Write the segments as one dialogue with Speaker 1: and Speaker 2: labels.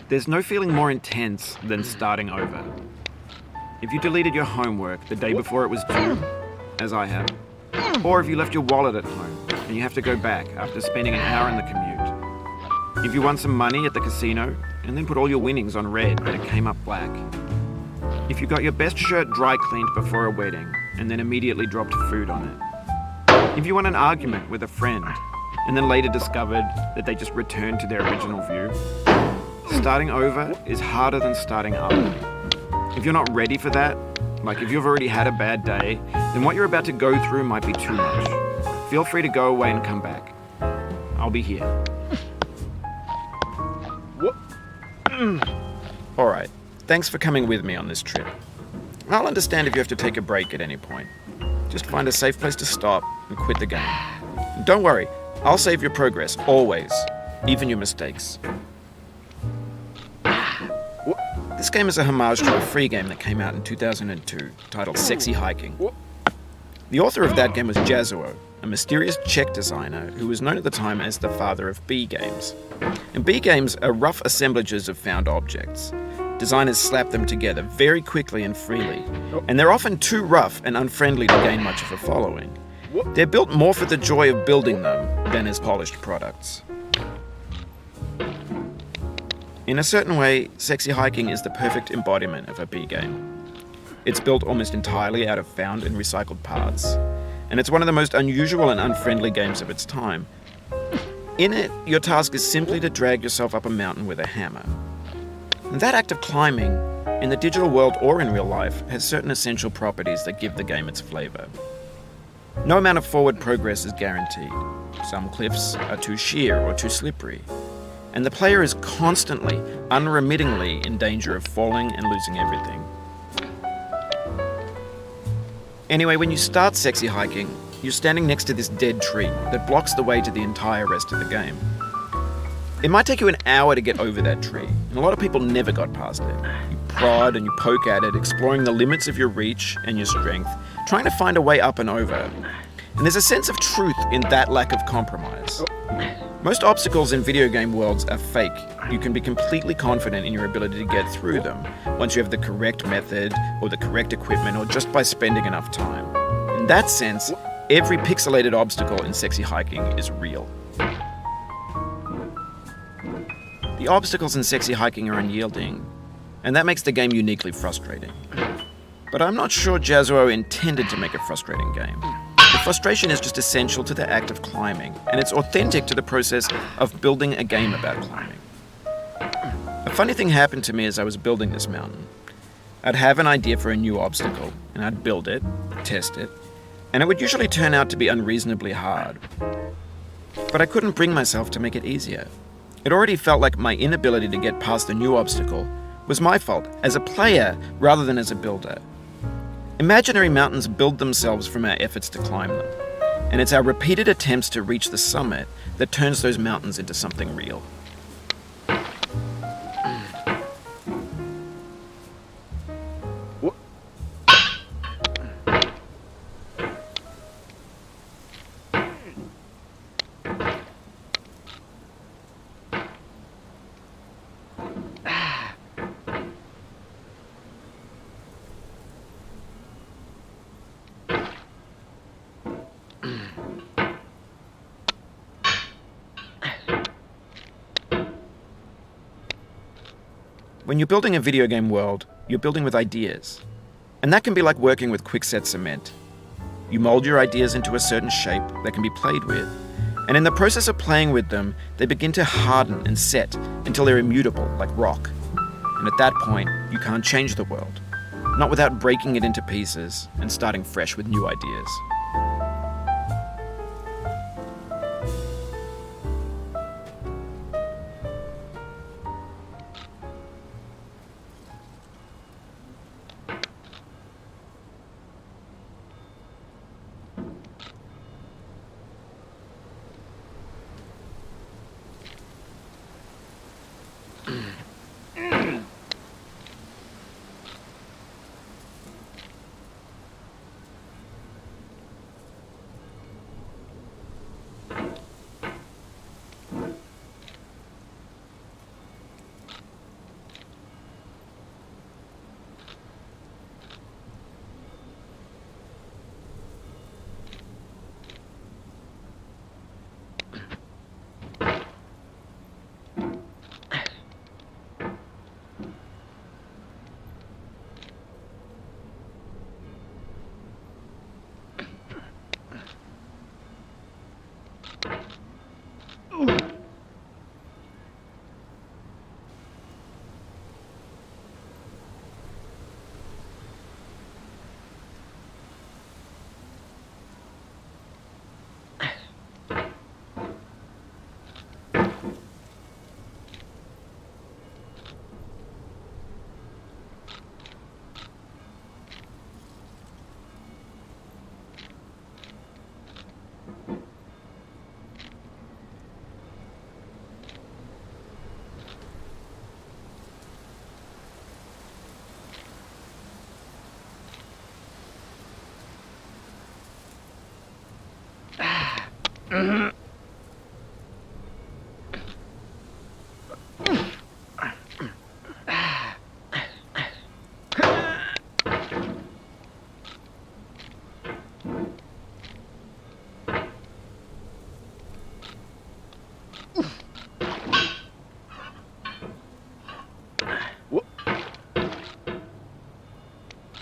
Speaker 1: There's no feeling more intense than starting over. If you deleted your homework the day before it was due, as I have, or if you left your wallet at home and you have to go back after spending an hour in the commute. If you won some money at the casino and then put all your winnings on red but it came up black. If you got your best shirt dry cleaned before a wedding and then immediately dropped food on it. If you won an argument with a friend and then later discovered that they just returned to their original view. Starting over is harder than starting up. If you're not ready for that, like if you've already had a bad day, then what you're about to go through might be too much. Feel free to go away and come back. I'll be here. Alright, thanks for coming with me on this trip. I'll understand if you have to take a break at any point. Just find a safe place to stop and quit the game. And don't worry, I'll save your progress, always, even your mistakes. This game is a homage to a free game that came out in 2002, titled Sexy Hiking. The author of that game was JHATKA, a mysterious Czech designer who was known at the time as the father of B games. And B games are rough assemblages of found objects. Designers slap them together very quickly and freely, and they're often too rough and unfriendly to gain much of a following. They're built more for the joy of building them than as polished products. In a certain way, Sexy Hiking is the perfect embodiment of a B game. It's built almost entirely out of found and recycled parts, and it's one of the most unusual and unfriendly games of its time. In it, your task is simply to drag yourself up a mountain with a hammer. And that act of climbing, in the digital world or in real life, has certain essential properties that give the game its flavor. No amount of forward progress is guaranteed. Some cliffs are too sheer or too slippery. And the player is constantly, unremittingly in danger of falling and losing everything. Anyway, when you start Sexy Hiking, you're standing next to this dead tree that blocks the way to the entire rest of the game. It might take you an hour to get over that tree, and a lot of people never got past it. You prod and you poke at it, exploring the limits of your reach and your strength, trying to find a way up and over. And there's a sense of truth in that lack of compromise. Most obstacles in video game worlds are fake. You can be completely confident in your ability to get through them once you have the correct method or the correct equipment or just by spending enough time. In that sense, every pixelated obstacle in Sexy Hiking is real. The obstacles in Sexy Hiking are unyielding, and that makes the game uniquely frustrating. But I'm not sure JHATKA intended to make a frustrating game. The frustration is just essential to the act of climbing, and it's authentic to the process of building a game about climbing. A funny thing happened to me as I was building this mountain. I'd have an idea for a new obstacle, and I'd build it, test it, and it would usually turn out to be unreasonably hard. But I couldn't bring myself to make it easier. It already felt like my inability to get past the new obstacle was my fault as a player rather than as a builder. Imaginary mountains build themselves from our efforts to climb them, and it's our repeated attempts to reach the summit that turns those mountains into something real. When you're building a video game world, you're building with ideas. And that can be like working with quickset cement. You mold your ideas into a certain shape that can be played with, and in the process of playing with them, they begin to harden and set until they're immutable, like rock. And at that point, you can't change the world, not without breaking it into pieces and starting fresh with new ideas.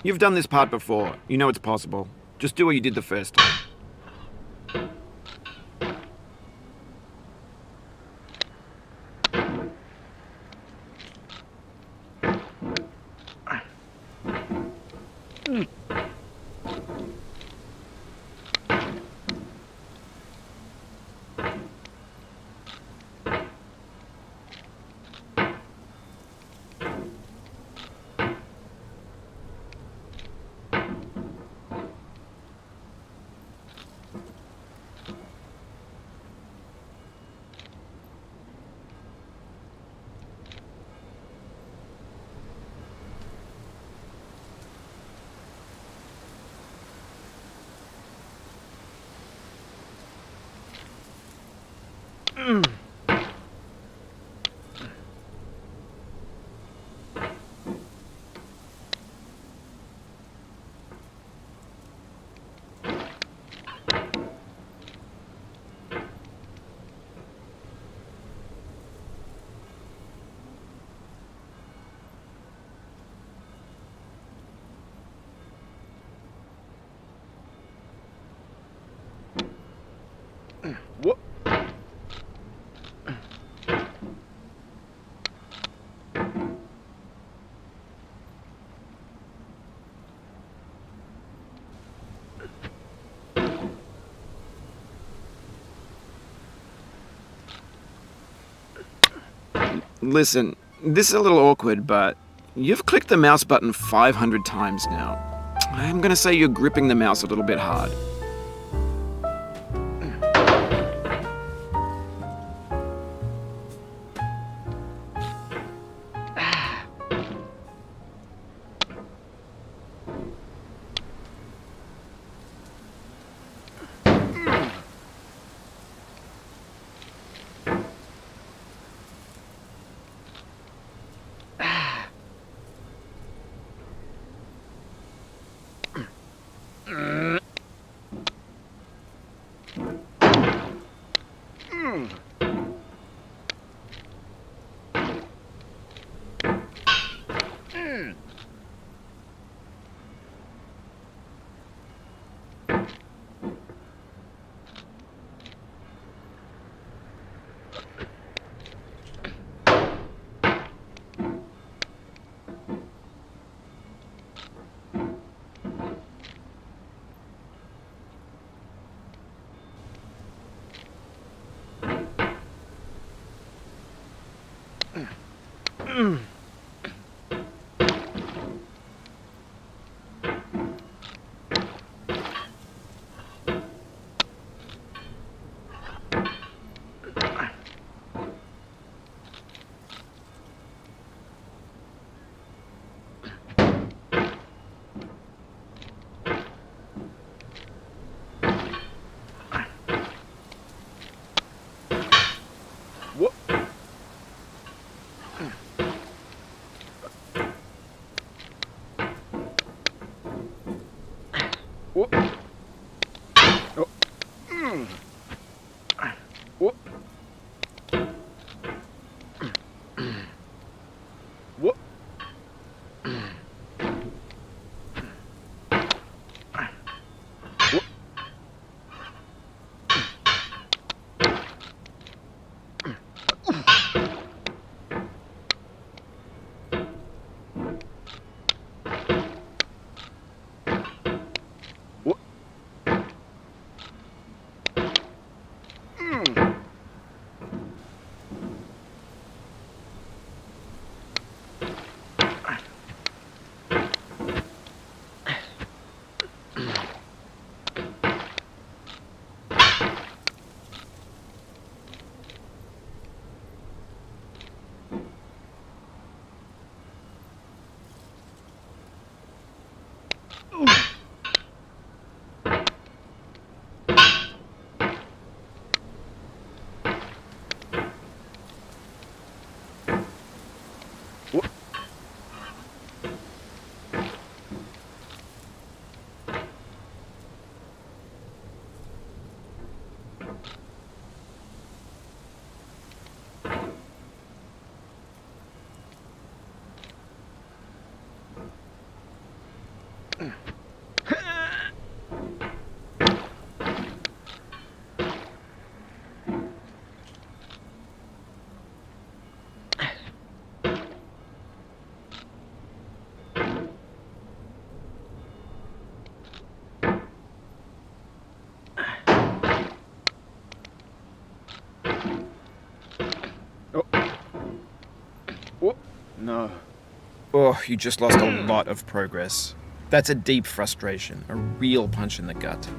Speaker 1: You've done this part before. You know it's possible. Just do what you did the first time. What? Listen, this is a little awkward, but you've clicked the mouse button 500 times now. I'm gonna say you're gripping the mouse a little bit hard.
Speaker 2: No.
Speaker 1: Oh, you just lost a lot of progress. That's a deep frustration, a real punch in the gut.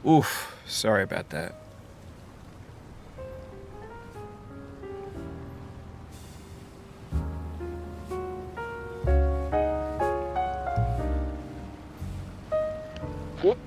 Speaker 1: Oof, sorry about that.
Speaker 2: What?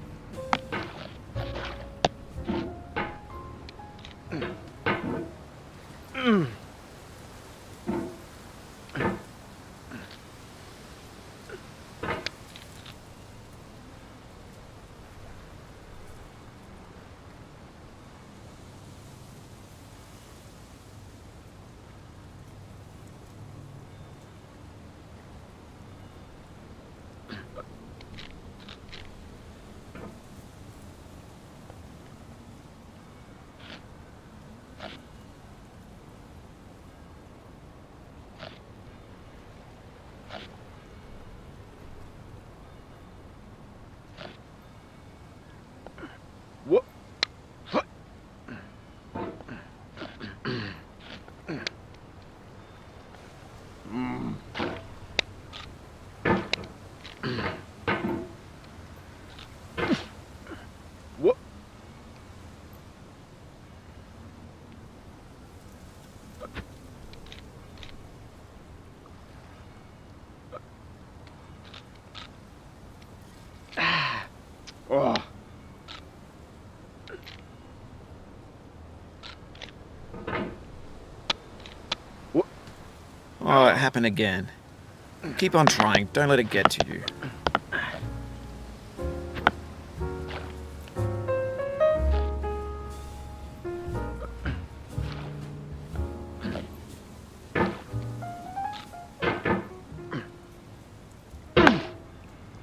Speaker 2: What? Oh. What?
Speaker 1: Oh, it happened again. Keep on trying, don't let it get to you.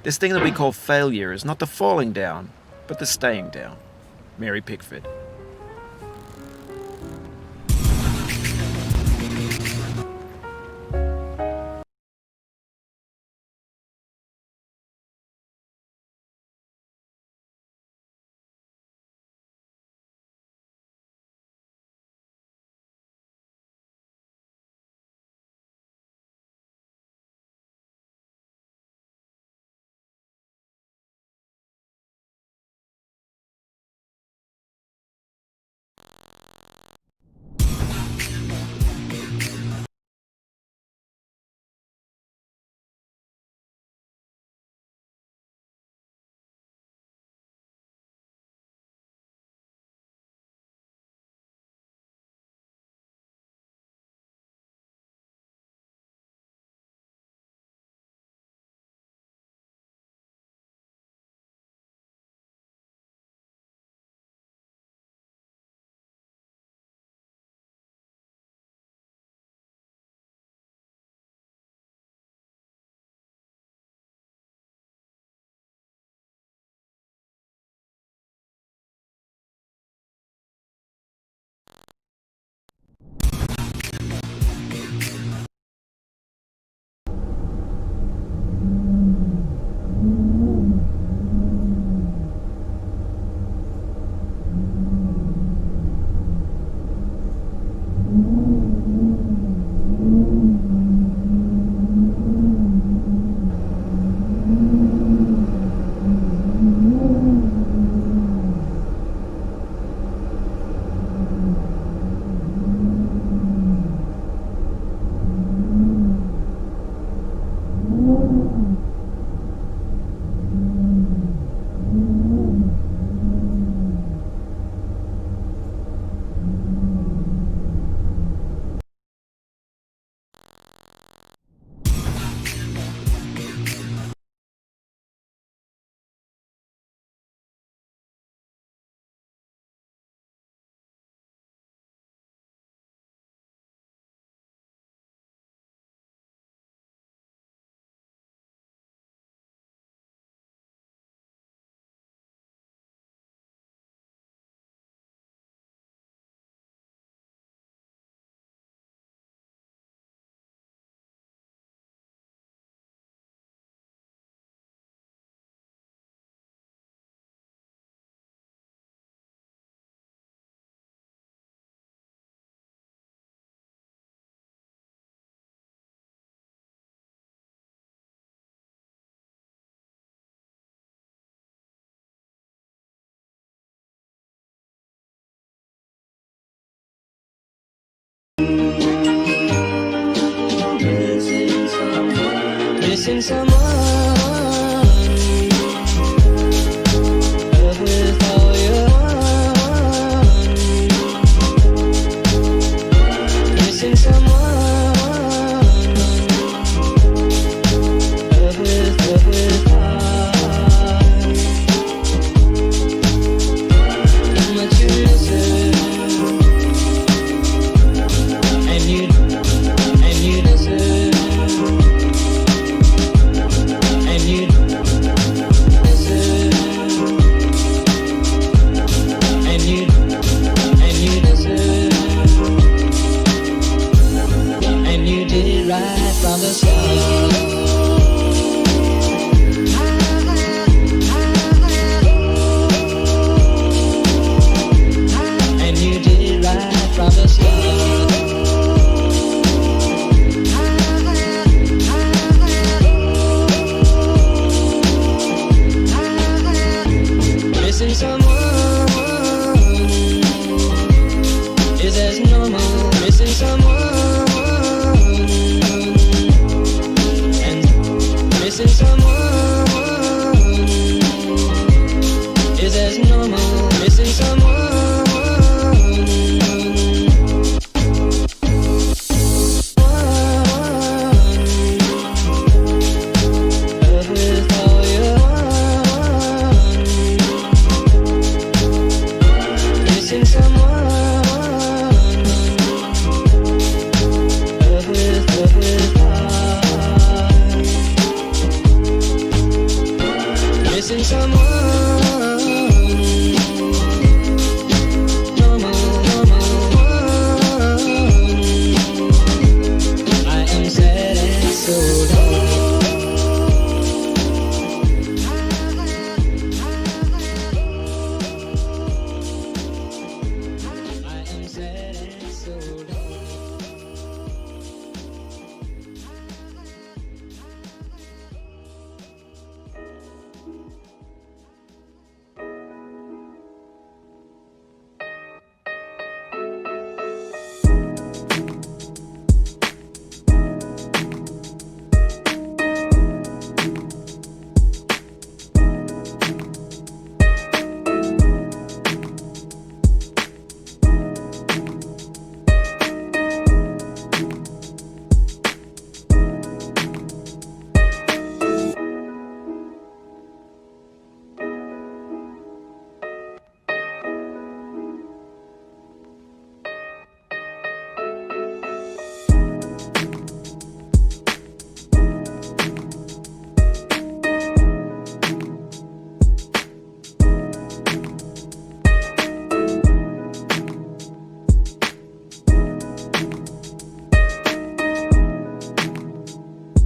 Speaker 1: This thing that we call failure is not the falling down, but the staying down. Mary Pickford.
Speaker 3: Missing someone. Love with all your heart. Missing someone. Love with heart. How much you miss her. And you deserve. And you deserve. And you deserve. And you did it right from the start. And you did it right from the start. Missing someone is as normal. Missing someone and missing someone is as normal. Missing someone. Love with all your heart. Missing someone. Love with heart. Missing someone. Normal. I am sad and so down. I am sad and so